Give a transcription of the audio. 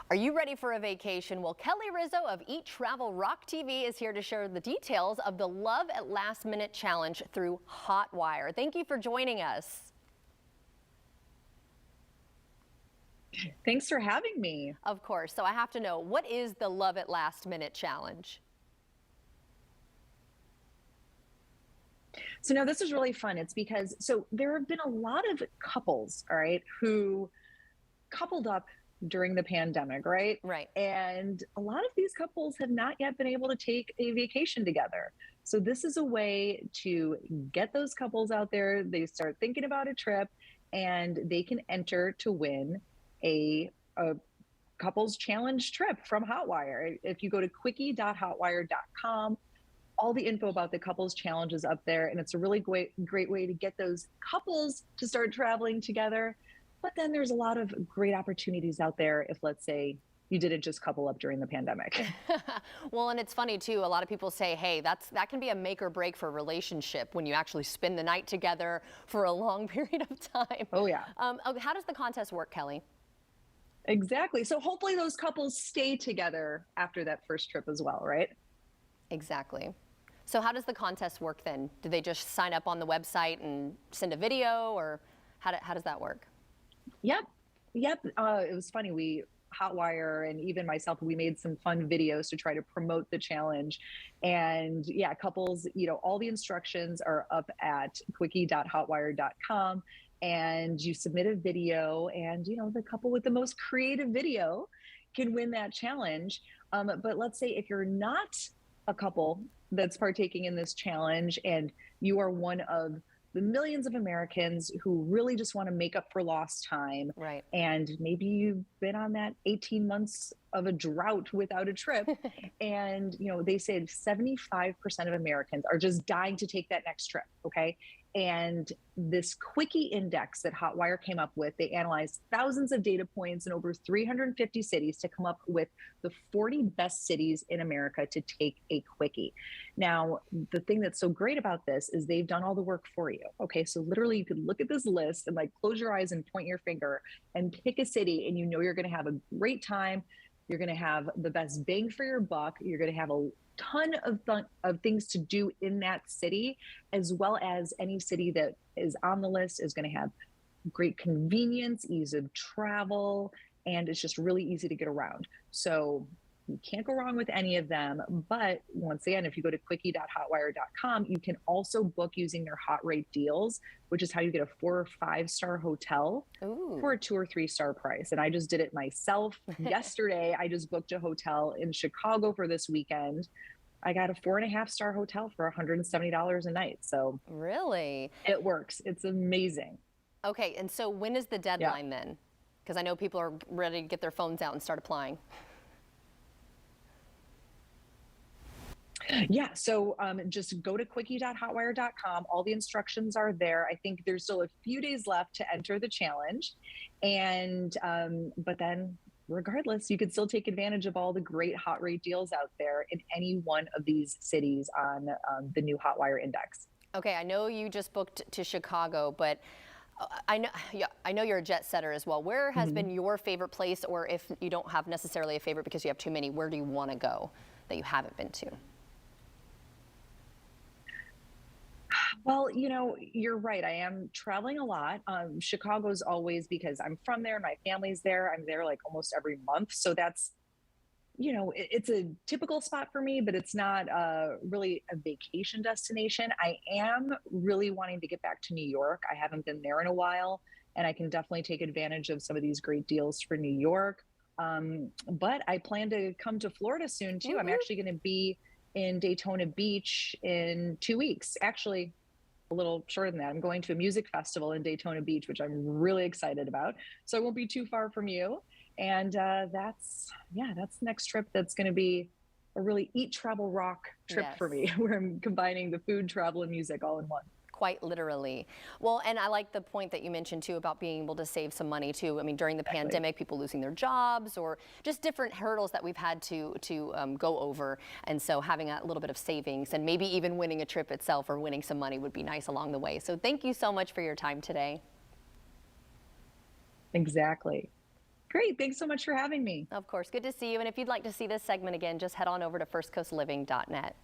Are you ready for a vacation? Well, Kelly Rizzo of Eat Travel Rock TV is here to share the details of the Love at Last Minute Challenge through Hotwire. Thank you for joining us. Thanks for having me. Of course. So I have to know, what is the Love at Last Minute Challenge? So now this is really fun. It's because, there have been a lot of couples, all right, who coupled up during the pandemic, right? Right. And a lot of these couples have not yet been able to take a vacation together. So this is a way to get those couples out there. They start thinking about a trip and they can enter to win a couples challenge trip from Hotwire. If you go to quickie.hotwire.com, all the info about the couples challenge is up there, and it's a really great way to get those couples to start traveling together. But then there's a lot of great opportunities out there if, let's say, you didn't just couple up during the pandemic. Well, and it's funny too, a lot of people say, hey, that can be a make or break for a relationship when you actually spend the night together for a long period of time. Oh yeah. How does the contest work, Kelly? Exactly. So hopefully those couples stay together after that first trip as well, right? Exactly. So how does the contest work then? Do they just sign up on the website and send a video, or how does that work? Yep. It was funny. Hotwire and even myself, we made some fun videos to try to promote the challenge. And yeah, couples, all the instructions are up at quickie.hotwire.com, and you submit a video, and the couple with the most creative video can win that challenge. But let's say if you're not a couple that's partaking in this challenge and you are one of the millions of Americans who really just want to make up for lost time. Right. And maybe you've been on that 18 months of a drought without a trip. And, they said 75% of Americans are just dying to take that next trip. Okay. And this quickie index that Hotwire came up with, they analyzed thousands of data points in over 350 cities to come up with the 40 best cities in America to take a quickie. Now, the thing that's so great about this is they've done all the work for you. Okay, so literally you could look at this list and close your eyes and point your finger and pick a city, and you're going to have a great time. You're going to have the best bang for your buck. You're going to have a ton of things to do in that city, as well as any city that is on the list is going to have great convenience, ease of travel, and it's just really easy to get around. So you can't go wrong with any of them. But once again, if you go to quickie.hotwire.com, you can also book using their hot rate deals, which is how you get a 4 or 5 star hotel for a 2 or 3 star price. And I just did it myself. Yesterday, I just booked a hotel in Chicago for this weekend. I got a 4.5 star hotel for $170 a night. So really, it works. It's amazing. Okay. And so when is the deadline then? Because I know people are ready to get their phones out and start applying. Yeah, so just go to quickie.hotwire.com. All the instructions are there. I think there's still a few days left to enter the challenge. And but then regardless, you could still take advantage of all the great hot rate deals out there in any one of these cities on the new Hotwire index. Okay, I know you just booked to Chicago, but I know you're a jet setter as well. Where has been your favorite place, or if you don't have necessarily a favorite because you have too many, where do you want to go that you haven't been to? Well, you're right. I am traveling a lot. Chicago's always, because I'm from there, my family's there. I'm there almost every month. So that's, it's a typical spot for me, but it's not really a vacation destination. I am really wanting to get back to New York. I haven't been there in a while, and I can definitely take advantage of some of these great deals for New York. But I plan to come to Florida soon too. I'm actually going to be in Daytona Beach in 2 weeks. Actually, a little shorter than that. I'm going to a music festival in Daytona Beach, which I'm really excited about. So I won't be too far from you. And that's the next trip. That's going to be a really eat, travel, rock trip for me, where I'm combining the food, travel, and music all in one. Quite literally. Well, and I like the point that you mentioned too about being able to save some money too. I mean, during the pandemic, people losing their jobs or just different hurdles that we've had to go over. And so having a little bit of savings and maybe even winning a trip itself or winning some money would be nice along the way. So thank you so much for your time today. Exactly. Great. Thanks so much for having me. Of course, good to see you. And if you'd like to see this segment again, just head on over to firstcoastliving.net.